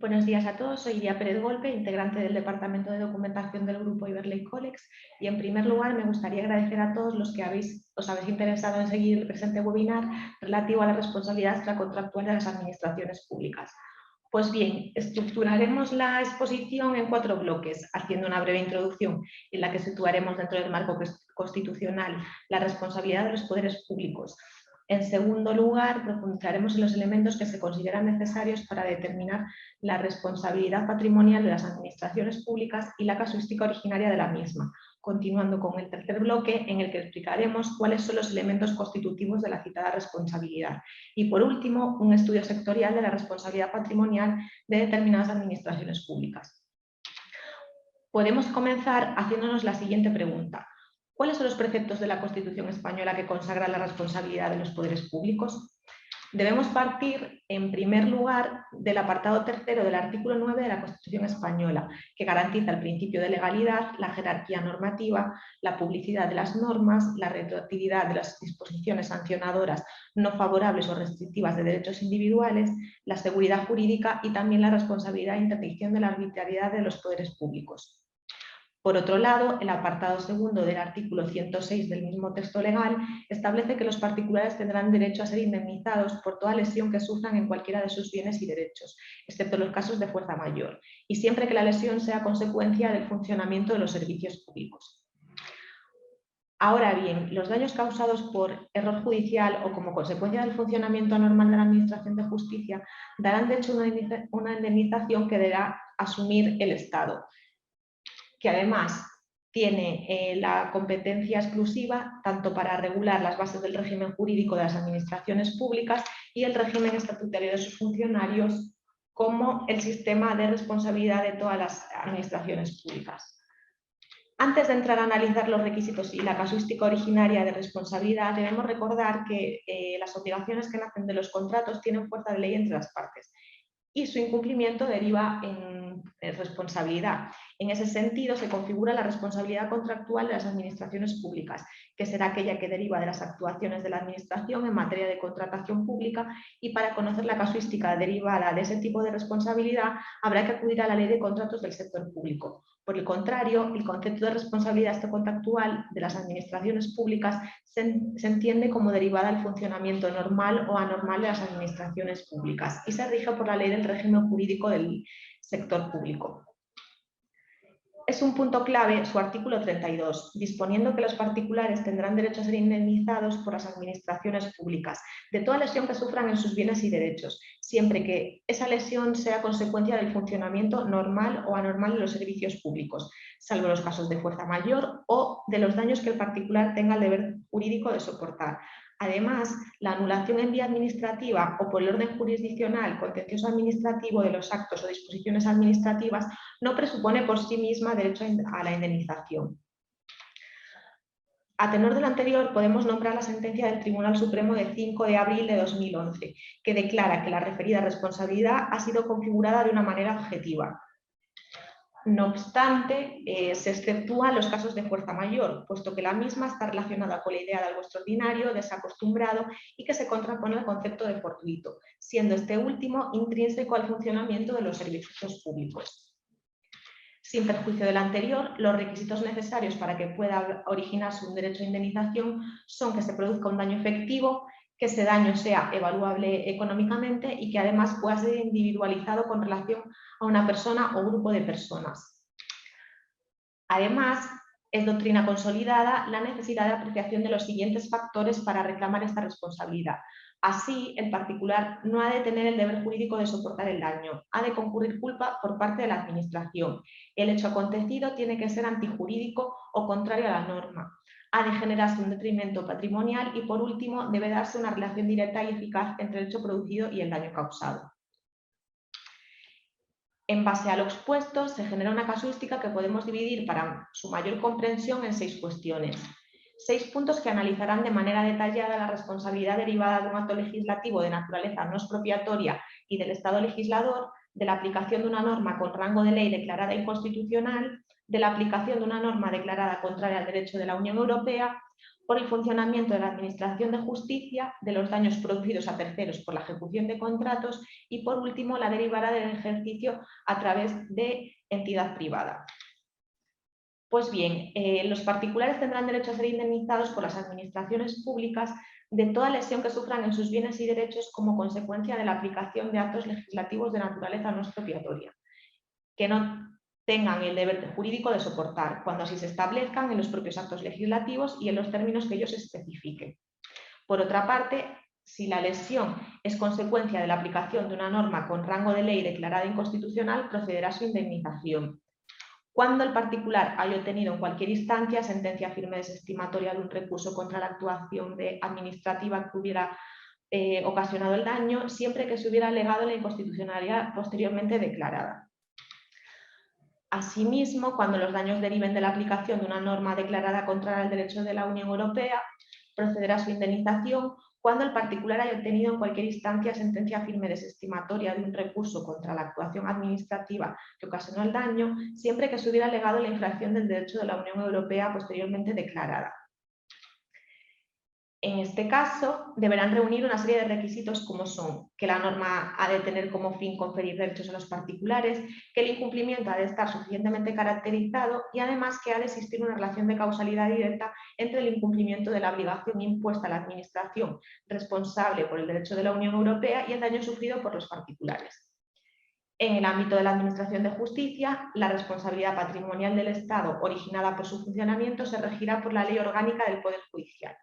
Buenos días a todos, soy Iria Pérez Golpe, integrante del Departamento de Documentación del Grupo Iberley Collex, y en primer lugar me gustaría agradecer a todos los que os habéis interesado en seguir el presente webinar relativo a la responsabilidad extracontractual de las administraciones públicas. Pues bien, estructuraremos la exposición en 4 bloques, haciendo una breve introducción en la que situaremos dentro del marco constitucional la responsabilidad de los poderes públicos. En segundo lugar, profundizaremos en los elementos que se consideran necesarios para determinar la responsabilidad patrimonial de las administraciones públicas y la casuística originaria de la misma, continuando con el tercer bloque en el que explicaremos cuáles son los elementos constitutivos de la citada responsabilidad. Y por último, un estudio sectorial de la responsabilidad patrimonial de determinadas administraciones públicas. Podemos comenzar haciéndonos la siguiente pregunta. ¿Cuáles son los preceptos de la Constitución española que consagran la responsabilidad de los poderes públicos? Debemos partir, en primer lugar, del apartado tercero del artículo 9 de la Constitución española, que garantiza el principio de legalidad, la jerarquía normativa, la publicidad de las normas, la retroactividad de las disposiciones sancionadoras no favorables o restrictivas de derechos individuales, la seguridad jurídica y también la responsabilidad e interdicción de la arbitrariedad de los poderes públicos. Por otro lado, el apartado segundo del artículo 106 del mismo texto legal establece que los particulares tendrán derecho a ser indemnizados por toda lesión que sufran en cualquiera de sus bienes y derechos, excepto los casos de fuerza mayor, y siempre que la lesión sea consecuencia del funcionamiento de los servicios públicos. Ahora bien, los daños causados por error judicial o como consecuencia del funcionamiento anormal de la Administración de Justicia darán de hecho una indemnización que deberá asumir el Estado, que además tiene la competencia exclusiva tanto para regular las bases del régimen jurídico de las administraciones públicas y el régimen estatutario de sus funcionarios, como el sistema de responsabilidad de todas las administraciones públicas. Antes de entrar a analizar los requisitos y la casuística originaria de responsabilidad, debemos recordar que las obligaciones que nacen de los contratos tienen fuerza de ley entre las partes y su incumplimiento deriva en responsabilidad. En ese sentido, se configura la responsabilidad contractual de las administraciones públicas, que será aquella que deriva de las actuaciones de la Administración en materia de contratación pública, y para conocer la casuística derivada de ese tipo de responsabilidad habrá que acudir a la Ley de Contratos del Sector Público. Por el contrario, el concepto de responsabilidad extracontractual de las administraciones públicas se entiende como derivada del funcionamiento normal o anormal de las administraciones públicas y se rige por la Ley del Régimen Jurídico del Sector Público. Es un punto clave su artículo 32, disponiendo que los particulares tendrán derecho a ser indemnizados por las administraciones públicas de toda lesión que sufran en sus bienes y derechos, siempre que esa lesión sea consecuencia del funcionamiento normal o anormal de los servicios públicos, salvo los casos de fuerza mayor o de los daños que el particular tenga el deber jurídico de soportar. Además, la anulación en vía administrativa o por el orden jurisdiccional contencioso administrativo de los actos o disposiciones administrativas no presupone por sí misma derecho a la indemnización. A tenor de lo anterior, podemos nombrar la sentencia del Tribunal Supremo de 5 de abril de 2011, que declara que la referida responsabilidad ha sido configurada de una manera objetiva. No obstante, se exceptúan los casos de fuerza mayor, puesto que la misma está relacionada con la idea de algo extraordinario, desacostumbrado y que se contrapone al concepto de fortuito, siendo este último intrínseco al funcionamiento de los servicios públicos. Sin perjuicio del anterior, los requisitos necesarios para que pueda originarse un derecho a indemnización son que se produzca un daño efectivo, que ese daño sea evaluable económicamente y que además pueda ser individualizado con relación a una persona o grupo de personas. Además, es doctrina consolidada la necesidad de apreciación de los siguientes factores para reclamar esta responsabilidad. Así, el particular no ha de tener el deber jurídico de soportar el daño, ha de concurrir culpa por parte de la Administración. El hecho acontecido tiene que ser antijurídico o contrario a la norma. Ha de generarse un detrimento patrimonial y, por último, debe darse una relación directa y eficaz entre el hecho producido y el daño causado. En base a lo expuesto, se genera una casuística que podemos dividir para su mayor comprensión en 6 cuestiones. 6 puntos que analizarán de manera detallada la responsabilidad derivada de un acto legislativo de naturaleza no expropiatoria y del Estado legislador, de la aplicación de una norma con rango de ley declarada inconstitucional, de la aplicación de una norma declarada contraria al derecho de la Unión Europea por el funcionamiento de la Administración de Justicia, de los daños producidos a terceros por la ejecución de contratos y, por último, la derivada del ejercicio a través de entidad privada. Pues bien, los particulares tendrán derecho a ser indemnizados por las administraciones públicas de toda lesión que sufran en sus bienes y derechos como consecuencia de la aplicación de actos legislativos de naturaleza no expropiatoria, que no tengan el deber jurídico de soportar, cuando así se establezcan en los propios actos legislativos y en los términos que ellos especifiquen. Por otra parte, si la lesión es consecuencia de la aplicación de una norma con rango de ley declarada inconstitucional, procederá a su indemnización. Cuando el particular haya obtenido en cualquier instancia sentencia firme desestimatoria de un recurso contra la actuación administrativa que hubiera ocasionado el daño, siempre que se hubiera alegado la inconstitucionalidad posteriormente declarada. Asimismo, cuando los daños deriven de la aplicación de una norma declarada contraria al derecho de la Unión Europea, procederá a su indemnización cuando el particular haya obtenido en cualquier instancia sentencia firme desestimatoria de un recurso contra la actuación administrativa que ocasionó el daño, siempre que se hubiera alegado la infracción del derecho de la Unión Europea posteriormente declarada. En este caso, deberán reunir una serie de requisitos como son que la norma ha de tener como fin conferir derechos a los particulares, que el incumplimiento ha de estar suficientemente caracterizado y además que ha de existir una relación de causalidad directa entre el incumplimiento de la obligación impuesta a la administración responsable por el derecho de la Unión Europea y el daño sufrido por los particulares. En el ámbito de la Administración de Justicia, la responsabilidad patrimonial del Estado originada por su funcionamiento se regirá por la Ley Orgánica del Poder Judicial.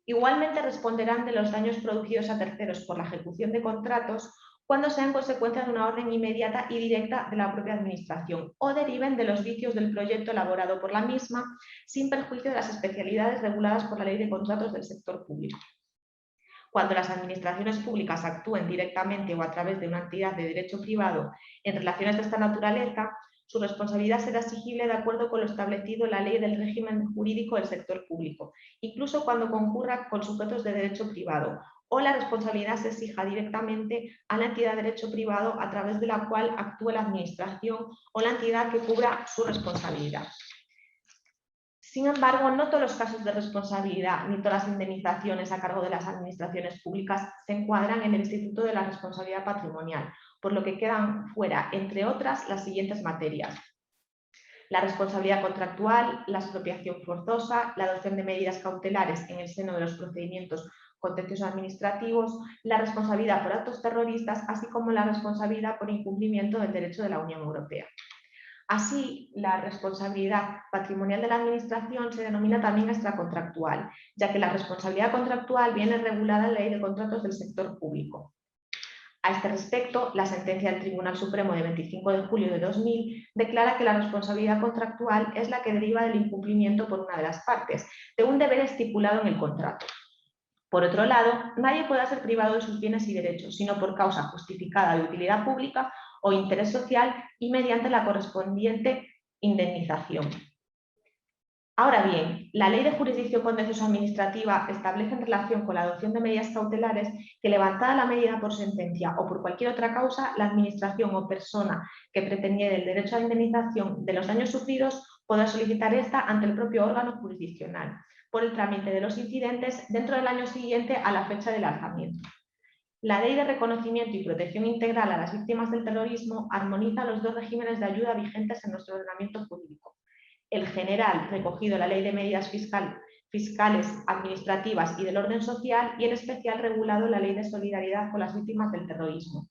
Igualmente responderán de los daños producidos a terceros por la ejecución de contratos cuando sean consecuencia de una orden inmediata y directa de la propia Administración o deriven de los vicios del proyecto elaborado por la misma, sin perjuicio de las especialidades reguladas por la Ley de Contratos del sector público. Cuando las administraciones públicas actúen directamente o a través de una entidad de derecho privado en relaciones de esta naturaleza, su responsabilidad será exigible de acuerdo con lo establecido en la Ley del Régimen Jurídico del Sector Público, incluso cuando concurra con sujetos de derecho privado, o la responsabilidad se exija directamente a la entidad de derecho privado a través de la cual actúe la Administración o la entidad que cubra su responsabilidad. Sin embargo, no todos los casos de responsabilidad ni todas las indemnizaciones a cargo de las administraciones públicas se encuadran en el Instituto de la Responsabilidad Patrimonial, por lo que quedan fuera, entre otras, las siguientes materias: la responsabilidad contractual, la expropiación forzosa, la adopción de medidas cautelares en el seno de los procedimientos contenciosos administrativos, la responsabilidad por actos terroristas, así como la responsabilidad por incumplimiento del derecho de la Unión Europea. Así, la responsabilidad patrimonial de la Administración se denomina también extracontractual, ya que la responsabilidad contractual viene regulada en la Ley de Contratos del Sector Público. A este respecto, la sentencia del Tribunal Supremo de 25 de julio de 2000 declara que la responsabilidad contractual es la que deriva del incumplimiento por una de las partes de un deber estipulado en el contrato. Por otro lado, nadie puede ser privado de sus bienes y derechos, sino por causa justificada de utilidad pública o interés social y mediante la correspondiente indemnización. Ahora bien, la Ley de Jurisdicción Contencioso Administrativa establece en relación con la adopción de medidas cautelares que, levantada la medida por sentencia o por cualquier otra causa, la Administración o persona que pretendiere el derecho a indemnización de los daños sufridos podrá solicitar esta ante el propio órgano jurisdiccional por el trámite de los incidentes dentro del año siguiente a la fecha del alzamiento. La Ley de Reconocimiento y Protección Integral a las Víctimas del Terrorismo armoniza los dos regímenes de ayuda vigentes en nuestro ordenamiento jurídico: el general, recogido en la Ley de Medidas Fiscales, Administrativas y del Orden Social, y el especial, regulado en la Ley de Solidaridad con las Víctimas del Terrorismo.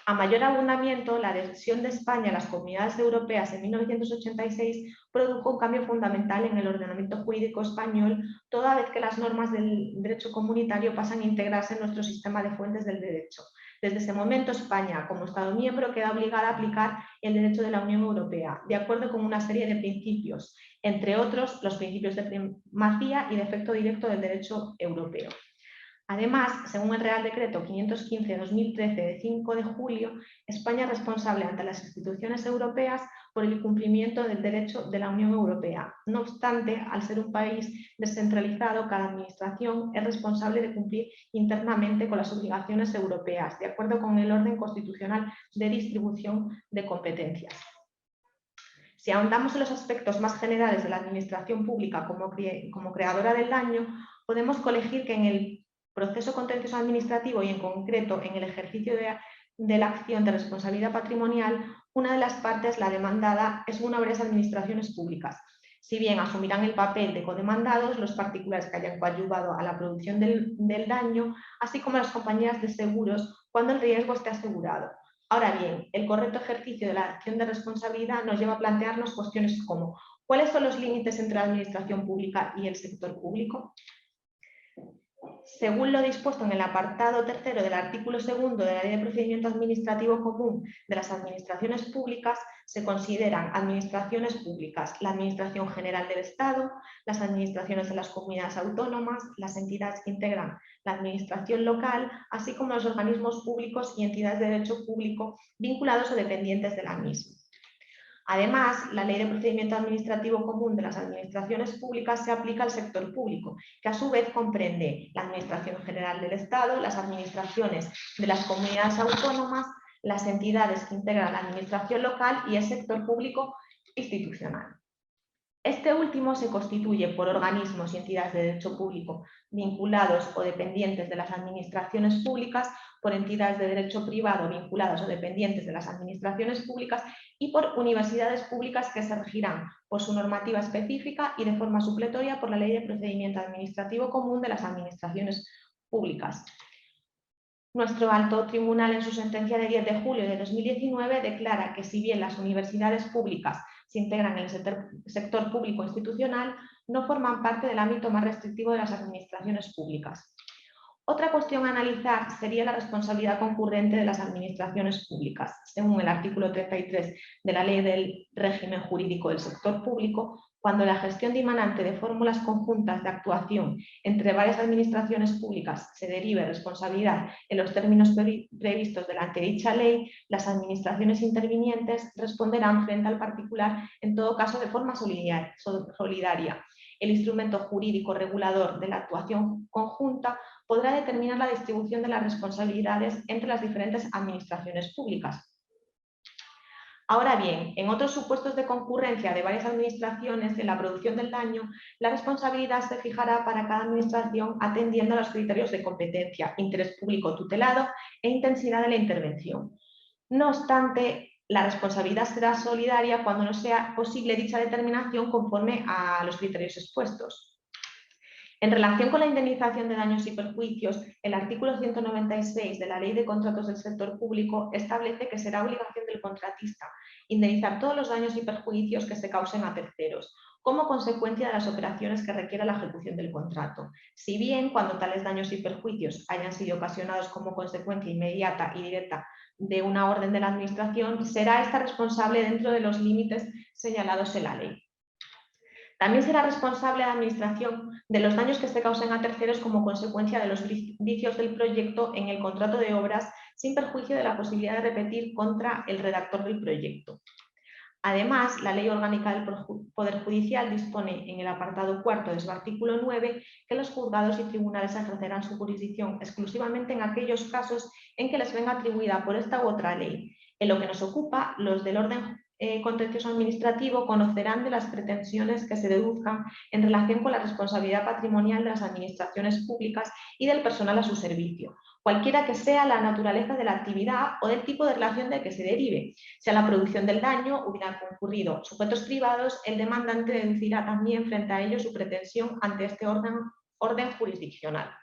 A mayor abundamiento, la adhesión de España a las Comunidades Europeas en 1986 produjo un cambio fundamental en el ordenamiento jurídico español, toda vez que las normas del derecho comunitario pasan a integrarse en nuestro sistema de fuentes del derecho. Desde ese momento, España, como Estado miembro, queda obligada a aplicar el derecho de la Unión Europea, de acuerdo con una serie de principios, entre otros los principios de primacía y de efecto directo del derecho europeo. Además, según el Real Decreto 515/2013 de 5 de julio, España es responsable ante las instituciones europeas por el cumplimiento del derecho de la Unión Europea. No obstante, al ser un país descentralizado, cada administración es responsable de cumplir internamente con las obligaciones europeas, de acuerdo con el orden constitucional de distribución de competencias. Si ahondamos en los aspectos más generales de la administración pública como creadora del daño, podemos colegir que en el proceso contencioso administrativo y en concreto en el ejercicio de la acción de responsabilidad patrimonial, una de las partes, la demandada, es una o varias administraciones públicas. Si bien asumirán el papel de codemandados los particulares que hayan coadyuvado a la producción del daño, así como las compañías de seguros cuando el riesgo esté asegurado. Ahora bien, el correcto ejercicio de la acción de responsabilidad nos lleva a plantearnos cuestiones como ¿cuáles son los límites entre la administración pública y el sector público? Según lo dispuesto en el apartado tercero del artículo 2 de la Ley de Procedimiento Administrativo Común de las Administraciones Públicas, se consideran administraciones públicas la Administración General del Estado, las administraciones de las comunidades autónomas, las entidades que integran la administración local, así como los organismos públicos y entidades de derecho público vinculados o dependientes de la misma. Además, la Ley de Procedimiento Administrativo Común de las Administraciones Públicas se aplica al sector público, que a su vez comprende la Administración General del Estado, las administraciones de las comunidades autónomas, las entidades que integran la administración local y el sector público institucional. Este último se constituye por organismos y entidades de derecho público vinculados o dependientes de las administraciones públicas, por entidades de derecho privado vinculadas o dependientes de las administraciones públicas y por universidades públicas que se regirán por su normativa específica y de forma supletoria por la Ley de Procedimiento Administrativo Común de las Administraciones Públicas. Nuestro alto tribunal, en su sentencia de 10 de julio de 2019, declara que si bien las universidades públicas se integran en el sector público institucional, no forman parte del ámbito más restrictivo de las administraciones públicas. Otra cuestión a analizar sería la responsabilidad concurrente de las administraciones públicas. Según el artículo 33 de la Ley del Régimen Jurídico del Sector Público, cuando la gestión dimanante de fórmulas conjuntas de actuación entre varias administraciones públicas se derive responsabilidad en los términos previstos delante de dicha ley, las administraciones intervinientes responderán frente al particular, en todo caso de forma solidaria. El instrumento jurídico regulador de la actuación conjunta podrá determinar la distribución de las responsabilidades entre las diferentes administraciones públicas. Ahora bien, en otros supuestos de concurrencia de varias administraciones en la producción del daño, la responsabilidad se fijará para cada administración atendiendo a los criterios de competencia, interés público tutelado e intensidad de la intervención. No obstante, la responsabilidad será solidaria cuando no sea posible dicha determinación conforme a los criterios expuestos. En relación con la indemnización de daños y perjuicios, el artículo 196 de la Ley de Contratos del Sector Público establece que será obligación del contratista indemnizar todos los daños y perjuicios que se causen a terceros, como consecuencia de las operaciones que requiera la ejecución del contrato. Si bien, cuando tales daños y perjuicios hayan sido ocasionados como consecuencia inmediata y directa de una orden de la Administración, será esta responsable dentro de los límites señalados en la ley. También será responsable la Administración de los daños que se causen a terceros como consecuencia de los vicios del proyecto en el contrato de obras, sin perjuicio de la posibilidad de repetir contra el redactor del proyecto. Además, la Ley Orgánica del Poder Judicial dispone en el apartado 4 de su artículo 9 que los juzgados y tribunales ejercerán su jurisdicción exclusivamente en aquellos casos en que les venga atribuida por esta u otra ley. En lo que nos ocupa, los del orden contencioso administrativo conocerán de las pretensiones que se deduzcan en relación con la responsabilidad patrimonial de las administraciones públicas y del personal a su servicio, cualquiera que sea la naturaleza de la actividad o del tipo de relación de que se derive. Si a la producción del daño hubieran concurrido sujetos privados, el demandante deducirá también frente a ello su pretensión ante este orden jurisdiccional.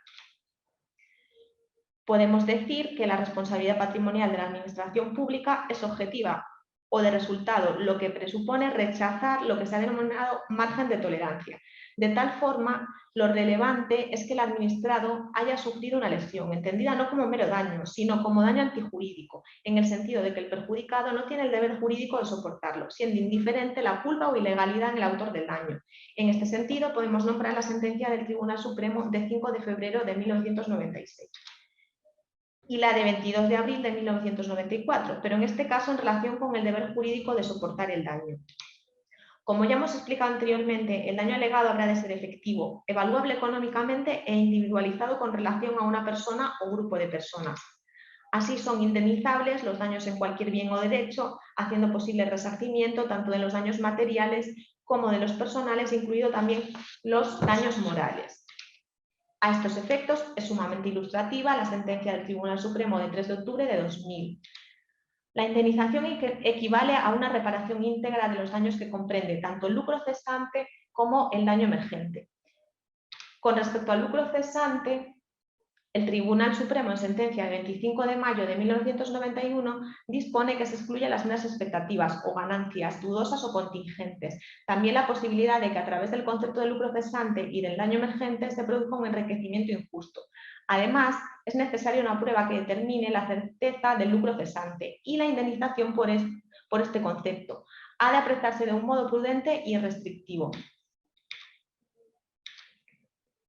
Podemos decir que la responsabilidad patrimonial de la administración pública es objetiva o de resultado, lo que presupone rechazar lo que se ha denominado margen de tolerancia. De tal forma, lo relevante es que el administrado haya sufrido una lesión, entendida no como mero daño, sino como daño antijurídico, en el sentido de que el perjudicado no tiene el deber jurídico de soportarlo, siendo indiferente la culpa o ilegalidad en el autor del daño. En este sentido, podemos nombrar la sentencia del Tribunal Supremo de 5 de febrero de 1996. Y la de 22 de abril de 1994, pero en este caso en relación con el deber jurídico de soportar el daño. Como ya hemos explicado anteriormente, el daño alegado habrá de ser efectivo, evaluable económicamente e individualizado con relación a una persona o grupo de personas. Así son indemnizables los daños en cualquier bien o derecho, haciendo posible el resarcimiento tanto de los daños materiales como de los personales, incluido también los daños morales. A estos efectos es sumamente ilustrativa la sentencia del Tribunal Supremo de 3 de octubre de 2000. La indemnización equivale a una reparación íntegra de los daños que comprende tanto el lucro cesante como el daño emergente. Con respecto al lucro cesante, el Tribunal Supremo, en sentencia de 25 de mayo de 1991, dispone que se excluyen las meras expectativas o ganancias dudosas o contingentes. También la posibilidad de que a través del concepto de lucro cesante y del daño emergente se produzca un enriquecimiento injusto. Además, es necesaria una prueba que determine la certeza del lucro cesante y la indemnización por este concepto. Ha de apreciarse de un modo prudente y restrictivo.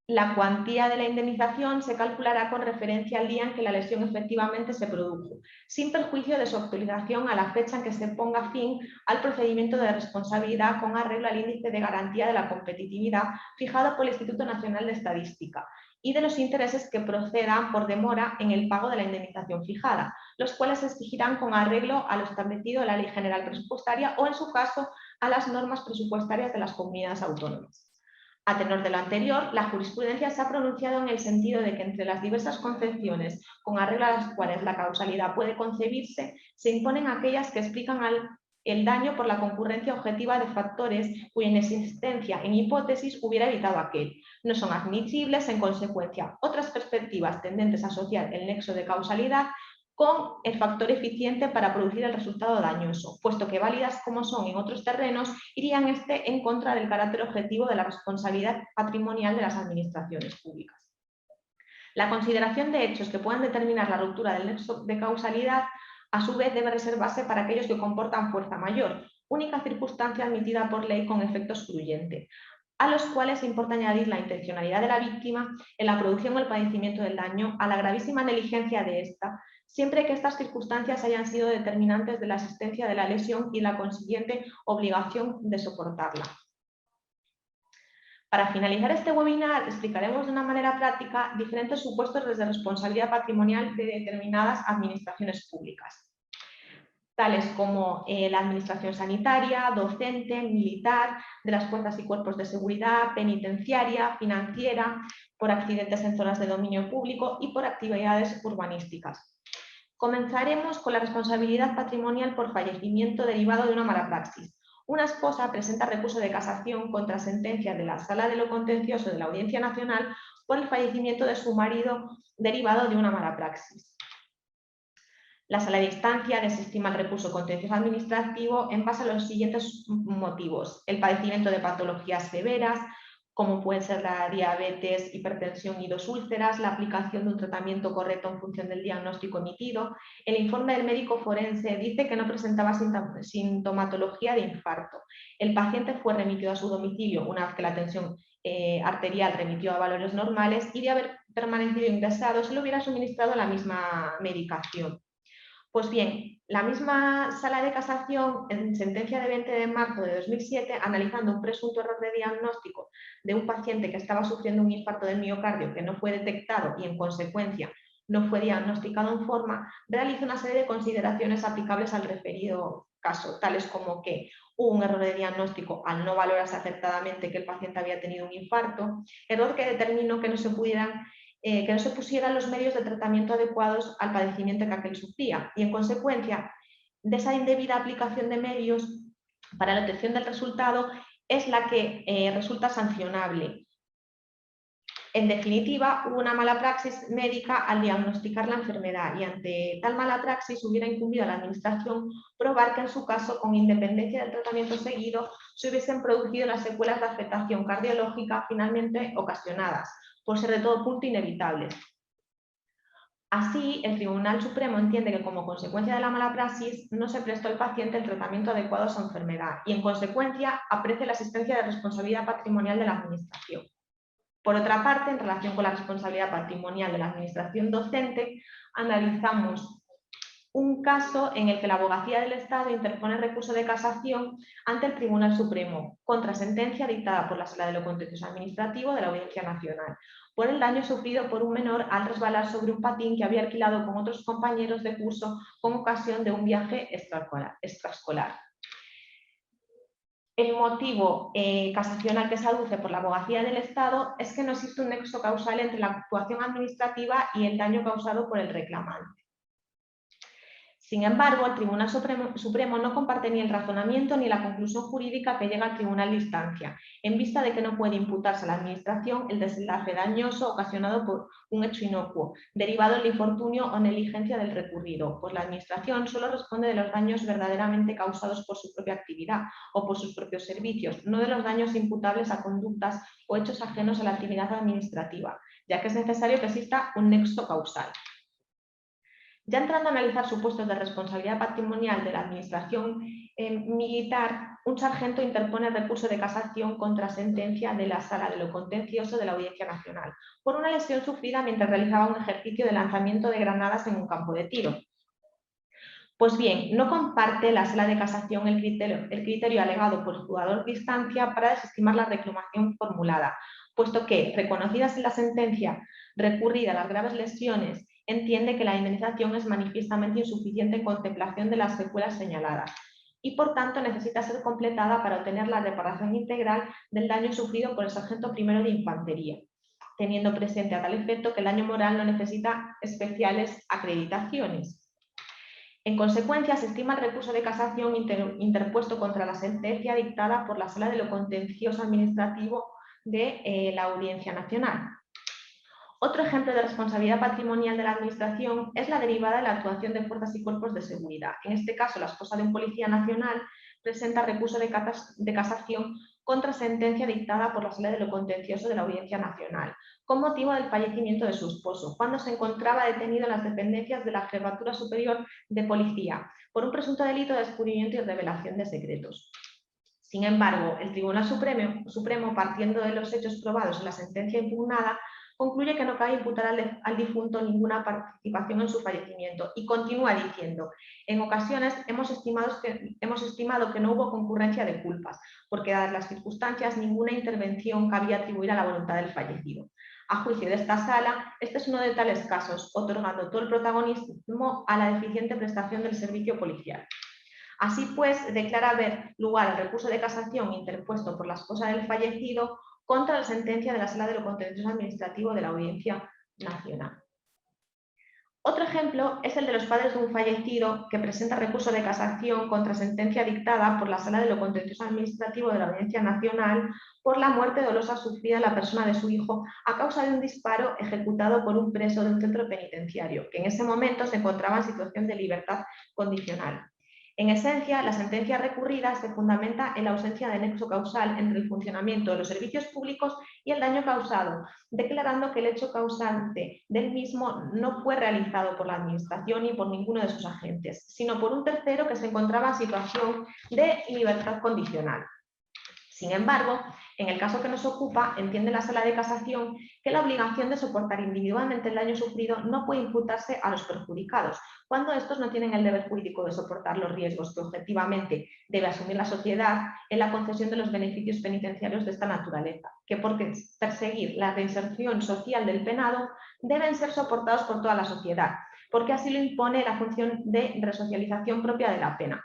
La cuantía de la indemnización se calculará con referencia al día en que la lesión efectivamente se produjo, sin perjuicio de su actualización a la fecha en que se ponga fin al procedimiento de responsabilidad con arreglo al índice de garantía de la competitividad fijado por el Instituto Nacional de Estadística y de los intereses que procedan por demora en el pago de la indemnización fijada, los cuales se exigirán con arreglo a lo establecido en la Ley General Presupuestaria o, en su caso, a las normas presupuestarias de las comunidades autónomas. A tenor de lo anterior, la jurisprudencia se ha pronunciado en el sentido de que entre las diversas concepciones con arreglo a las cuales la causalidad puede concebirse, se imponen aquellas que explican el daño por la concurrencia objetiva de factores cuya inexistencia en hipótesis hubiera evitado aquel. No son admisibles, en consecuencia, otras perspectivas tendentes a asociar el nexo de causalidad con el factor eficiente para producir el resultado dañoso, puesto que válidas como son en otros terrenos, irían en contra del carácter objetivo de la responsabilidad patrimonial de las administraciones públicas. La consideración de hechos que puedan determinar la ruptura del nexo de causalidad, a su vez, debe reservarse para aquellos que comportan fuerza mayor, única circunstancia admitida por ley con efecto excluyente, a los cuales importa añadir la intencionalidad de la víctima en la producción o el padecimiento del daño, a la gravísima negligencia de ésta, siempre que estas circunstancias hayan sido determinantes de la existencia de la lesión y la consiguiente obligación de soportarla. Para finalizar este webinar, explicaremos de una manera práctica diferentes supuestos de responsabilidad patrimonial de determinadas administraciones públicas, tales como la administración sanitaria, docente, militar, de las fuerzas y cuerpos de seguridad, penitenciaria, financiera, por accidentes en zonas de dominio público y por actividades urbanísticas. Comenzaremos con la responsabilidad patrimonial por fallecimiento derivado de una mala praxis. Una esposa presenta recurso de casación contra sentencia de la Sala de lo Contencioso de la Audiencia Nacional por el fallecimiento de su marido derivado de una mala praxis. La Sala de Instancia desestima el recurso contencioso administrativo en base a los siguientes motivos: el padecimiento de patologías severas, como pueden ser la diabetes, hipertensión y 2 úlceras, la aplicación de un tratamiento correcto en función del diagnóstico emitido. El informe del médico forense dice que no presentaba sintomatología de infarto. El paciente fue remitido a su domicilio una vez que la tensión arterial remitió a valores normales, y de haber permanecido ingresado se le hubiera suministrado la misma medicación. Pues bien, la misma Sala de Casación, en sentencia de 20 de marzo de 2007, analizando un presunto error de diagnóstico de un paciente que estaba sufriendo un infarto del miocardio que no fue detectado y, en consecuencia, no fue diagnosticado en forma, realiza una serie de consideraciones aplicables al referido caso, tales como que hubo un error de diagnóstico al no valorarse acertadamente que el paciente había tenido un infarto, error que determinó que no se pusieran los medios de tratamiento adecuados al padecimiento que aquel sufría, y, en consecuencia de esa indebida aplicación de medios para la obtención del resultado es la que resulta sancionable. En definitiva, hubo una mala praxis médica al diagnosticar la enfermedad, y ante tal mala praxis hubiera incumbido a la Administración probar que, en su caso, con independencia del tratamiento seguido, se hubiesen producido las secuelas de afectación cardiológica finalmente ocasionadas, por ser de todo punto inevitables. Así, el Tribunal Supremo entiende que, como consecuencia de la mala praxis, no se prestó al paciente el tratamiento adecuado a su enfermedad y, en consecuencia, aprecia la existencia de responsabilidad patrimonial de la Administración. Por otra parte, en relación con la responsabilidad patrimonial de la Administración docente, analizamos un caso en el que la Abogacía del Estado interpone recurso de casación ante el Tribunal Supremo contra sentencia dictada por la Sala de lo Contencioso Administrativo de la Audiencia Nacional por el daño sufrido por un menor al resbalar sobre un patín que había alquilado con otros compañeros de curso con ocasión de un viaje extraescolar. El motivo casacional que se aduce por la Abogacía del Estado es que no existe un nexo causal entre la actuación administrativa y el daño causado por el reclamante. Sin embargo, el Tribunal Supremo no comparte ni el razonamiento ni la conclusión jurídica que llega al Tribunal de Instancia, en vista de que no puede imputarse a la Administración el desenlace dañoso ocasionado por un hecho inocuo, derivado del infortunio o negligencia del recurrido, pues la Administración solo responde de los daños verdaderamente causados por su propia actividad o por sus propios servicios, no de los daños imputables a conductas o hechos ajenos a la actividad administrativa, ya que es necesario que exista un nexo causal. Ya entrando a analizar supuestos de responsabilidad patrimonial de la administración militar, un sargento interpone recurso de casación contra sentencia de la Sala de lo Contencioso de la Audiencia Nacional por una lesión sufrida mientras realizaba un ejercicio de lanzamiento de granadas en un campo de tiro. Pues bien, no comparte la Sala de Casación el criterio alegado por el juzgador de instancia para desestimar la reclamación formulada, puesto que, reconocidas en la sentencia recurrida las graves lesiones, entiende que la indemnización es manifiestamente insuficiente en contemplación de las secuelas señaladas y, por tanto, necesita ser completada para obtener la reparación integral del daño sufrido por el sargento primero de infantería, teniendo presente a tal efecto que el daño moral no necesita especiales acreditaciones. En consecuencia, se estima el recurso de casación interpuesto contra la sentencia dictada por la Sala de lo Contencioso Administrativo de la Audiencia Nacional. Otro ejemplo de responsabilidad patrimonial de la Administración es la derivada de la actuación de fuerzas y cuerpos de seguridad. En este caso, la esposa de un policía nacional presenta recurso de casación contra sentencia dictada por la Sala de lo Contencioso de la Audiencia Nacional, con motivo del fallecimiento de su esposo, cuando se encontraba detenido en las dependencias de la Jefatura Superior de Policía, por un presunto delito de descubrimiento y revelación de secretos. Sin embargo, el Tribunal Supremo, partiendo de los hechos probados en la sentencia impugnada, concluye que no cabe imputar al difunto ninguna participación en su fallecimiento y continúa diciendo: en ocasiones hemos estimado que no hubo concurrencia de culpas, porque dadas las circunstancias ninguna intervención cabía atribuir a la voluntad del fallecido. A juicio de esta sala, este es uno de tales casos, otorgando todo el protagonismo a la deficiente prestación del servicio policial. Así pues, declara haber lugar al recurso de casación interpuesto por la esposa del fallecido contra la sentencia de la Sala de lo Contencioso Administrativo de la Audiencia Nacional. Otro ejemplo es el de los padres de un fallecido que presenta recurso de casación contra sentencia dictada por la Sala de lo Contencioso Administrativo de la Audiencia Nacional por la muerte dolosa sufrida en la persona de su hijo a causa de un disparo ejecutado por un preso de un centro penitenciario, que en ese momento se encontraba en situación de libertad condicional. En esencia, la sentencia recurrida se fundamenta en la ausencia de nexo causal entre el funcionamiento de los servicios públicos y el daño causado, declarando que el hecho causante del mismo no fue realizado por la Administración ni por ninguno de sus agentes, sino por un tercero que se encontraba en situación de libertad condicional. Sin embargo, en el caso que nos ocupa, entiende la Sala de Casación que la obligación de soportar individualmente el daño sufrido no puede imputarse a los perjudicados, cuando estos no tienen el deber jurídico de soportar los riesgos que objetivamente debe asumir la sociedad en la concesión de los beneficios penitenciarios de esta naturaleza, que por perseguir la reinserción social del penado deben ser soportados por toda la sociedad, porque así lo impone la función de resocialización propia de la pena.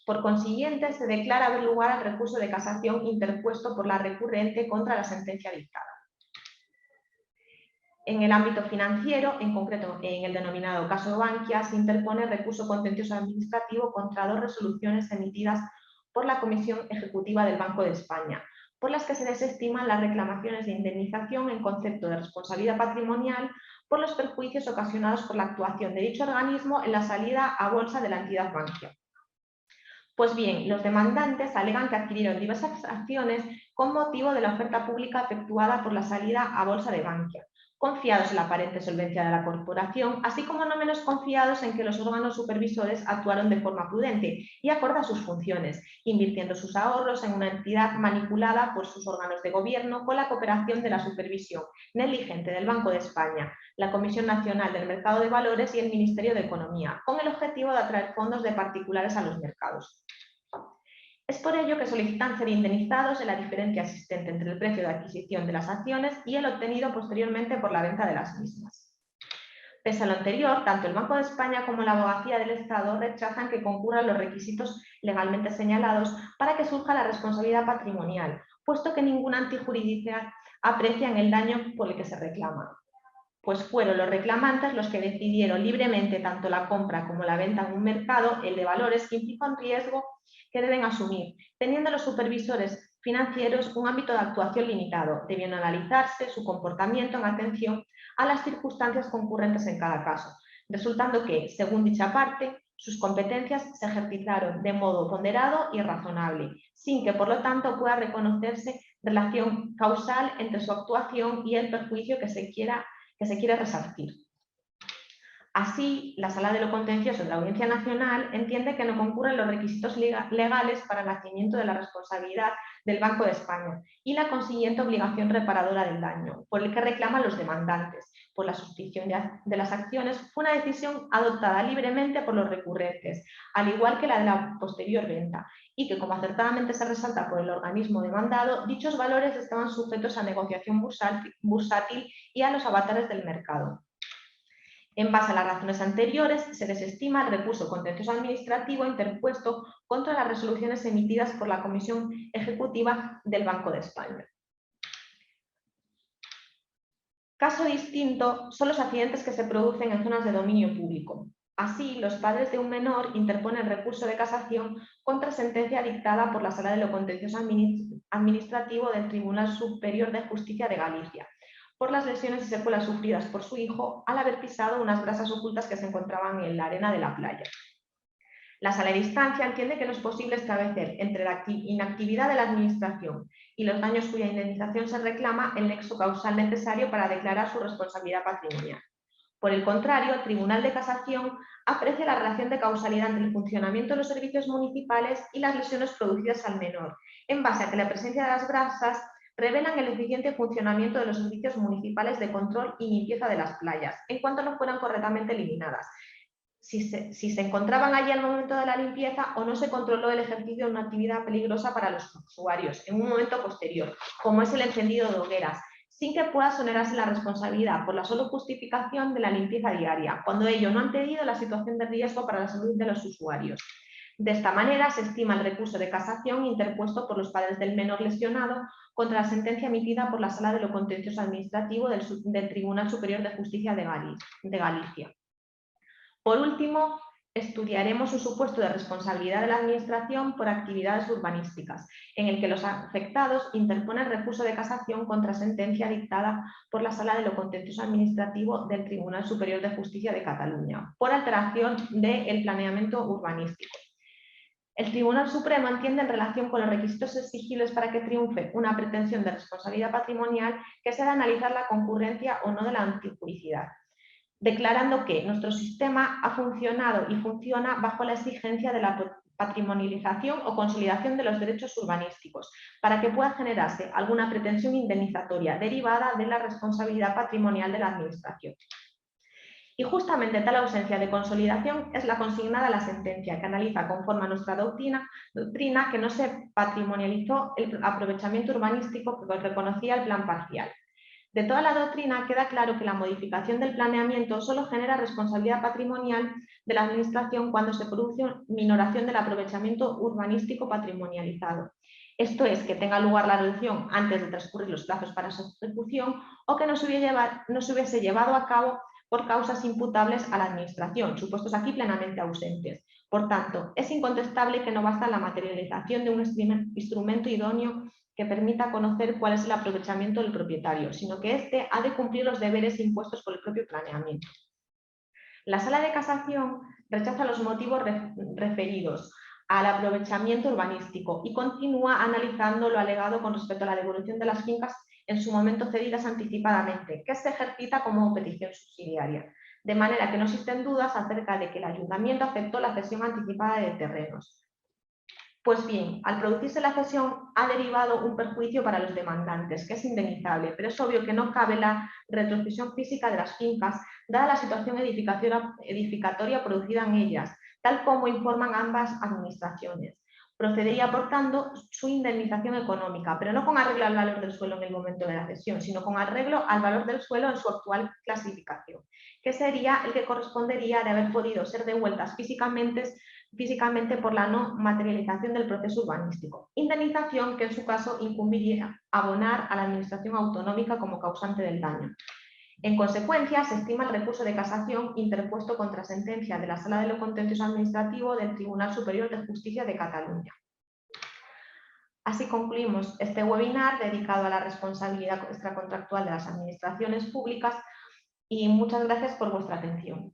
Por consiguiente, se declara haber lugar al recurso de casación interpuesto por la recurrente contra la sentencia dictada. En el ámbito financiero, en concreto en el denominado caso Bankia, se interpone recurso contencioso administrativo contra 2 resoluciones emitidas por la Comisión Ejecutiva del Banco de España, por las que se desestiman las reclamaciones de indemnización en concepto de responsabilidad patrimonial por los perjuicios ocasionados por la actuación de dicho organismo en la salida a bolsa de la entidad Bankia. Pues bien, los demandantes alegan que adquirieron diversas acciones con motivo de la oferta pública efectuada por la salida a bolsa de Bankia, confiados en la aparente solvencia de la corporación, así como no menos confiados en que los órganos supervisores actuaron de forma prudente y acorde a sus funciones, invirtiendo sus ahorros en una entidad manipulada por sus órganos de gobierno con la cooperación de la supervisión negligente del Banco de España, la Comisión Nacional del Mercado de Valores y el Ministerio de Economía, con el objetivo de atraer fondos de particulares a los mercados. Es por ello que solicitan ser indemnizados en la diferencia existente entre el precio de adquisición de las acciones y el obtenido posteriormente por la venta de las mismas. Pese a lo anterior, tanto el Banco de España como la Abogacía del Estado rechazan que concurran los requisitos legalmente señalados para que surja la responsabilidad patrimonial, puesto que ninguna antijuridicidad aprecia en el daño por el que se reclama, pues fueron los reclamantes los que decidieron libremente tanto la compra como la venta en un mercado, el de valores, que implica un riesgo que deben asumir, teniendo los supervisores financieros un ámbito de actuación limitado, debiendo analizarse su comportamiento en atención a las circunstancias concurrentes en cada caso, resultando que, según dicha parte, sus competencias se ejercitaron de modo ponderado y razonable, sin que por lo tanto pueda reconocerse relación causal entre su actuación y el perjuicio que se quiere resarcir. Así, la Sala de lo Contencioso de la Audiencia Nacional entiende que no concurren los requisitos legales para el nacimiento de la responsabilidad del Banco de España y la consiguiente obligación reparadora del daño, por el que reclaman los demandantes, pues la suscripción de las acciones fue una decisión adoptada libremente por los recurrentes, al igual que la de la posterior venta, y que, como acertadamente se resalta por el organismo demandado, dichos valores estaban sujetos a negociación bursátil y a los avatares del mercado. En base a las razones anteriores, se desestima el recurso contencioso administrativo interpuesto contra las resoluciones emitidas por la Comisión Ejecutiva del Banco de España. Caso distinto son los accidentes que se producen en zonas de dominio público. Así, los padres de un menor interponen recurso de casación contra sentencia dictada por la Sala de lo Contencioso Administrativo del Tribunal Superior de Justicia de Galicia, por las lesiones y secuelas sufridas por su hijo al haber pisado unas grasas ocultas que se encontraban en la arena de la playa. La Sala de Instancia entiende que no es posible establecer entre la inactividad de la Administración y los daños cuya indemnización se reclama el nexo causal necesario para declarar su responsabilidad patrimonial. Por el contrario, el Tribunal de Casación aprecia la relación de causalidad entre el funcionamiento de los servicios municipales y las lesiones producidas al menor, en base a que la presencia de las grasas revelan el eficiente funcionamiento de los servicios municipales de control y limpieza de las playas, en cuanto no fueran correctamente eliminadas, si se encontraban allí al momento de la limpieza o no se controló el ejercicio de una actividad peligrosa para los usuarios en un momento posterior, como es el encendido de hogueras, sin que pueda exonerarse la responsabilidad por la sola justificación de la limpieza diaria, cuando ello no ha impedido la situación de riesgo para la salud de los usuarios. De esta manera, se estima el recurso de casación interpuesto por los padres del menor lesionado contra la sentencia emitida por la Sala de lo Contencioso Administrativo del Tribunal Superior de Justicia de Galicia. Por último, estudiaremos un supuesto de responsabilidad de la Administración por actividades urbanísticas, en el que los afectados interponen recurso de casación contra sentencia dictada por la Sala de lo Contencioso Administrativo del Tribunal Superior de Justicia de Cataluña, por alteración del planeamiento urbanístico. El Tribunal Supremo entiende en relación con los requisitos exigibles para que triunfe una pretensión de responsabilidad patrimonial que se ha de analizar la concurrencia o no de la antijuricidad, declarando que nuestro sistema ha funcionado y funciona bajo la exigencia de la patrimonialización o consolidación de los derechos urbanísticos, para que pueda generarse alguna pretensión indemnizatoria derivada de la responsabilidad patrimonial de la Administración. Y justamente tal ausencia de consolidación es la consignada a la sentencia, que analiza conforme a nuestra doctrina que no se patrimonializó el aprovechamiento urbanístico que reconocía el plan parcial. De toda la doctrina queda claro que la modificación del planeamiento solo genera responsabilidad patrimonial de la Administración cuando se produce minoración del aprovechamiento urbanístico patrimonializado. Esto es, que tenga lugar la reducción antes de transcurrir los plazos para su ejecución o que no se hubiese llevado a cabo por causas imputables a la Administración, supuestos aquí plenamente ausentes. Por tanto, es incontestable que no basta la materialización de un instrumento idóneo que permita conocer cuál es el aprovechamiento del propietario, sino que éste ha de cumplir los deberes impuestos por el propio planeamiento. La Sala de Casación rechaza los motivos referidos, al aprovechamiento urbanístico y continúa analizando lo alegado con respecto a la devolución de las fincas en su momento cedidas anticipadamente, que se ejercita como petición subsidiaria, de manera que no existen dudas acerca de que el ayuntamiento aceptó la cesión anticipada de terrenos. Pues bien, al producirse la cesión ha derivado un perjuicio para los demandantes, que es indemnizable, pero es obvio que no cabe la retrocesión física de las fincas, dada la situación edificatoria producida en ellas, tal como informan ambas administraciones. Procedería, por tanto, su indemnización económica, pero no con arreglo al valor del suelo en el momento de la cesión, sino con arreglo al valor del suelo en su actual clasificación, que sería el que correspondería de haber podido ser devueltas físicamente por la no materialización del proceso urbanístico. Indemnización que en su caso incumbiría abonar a la administración autonómica como causante del daño. En consecuencia, se estima el recurso de casación interpuesto contra sentencia de la Sala de lo Contencioso Administrativo del Tribunal Superior de Justicia de Cataluña. Así concluimos este webinar dedicado a la responsabilidad extracontractual de las administraciones públicas y muchas gracias por vuestra atención.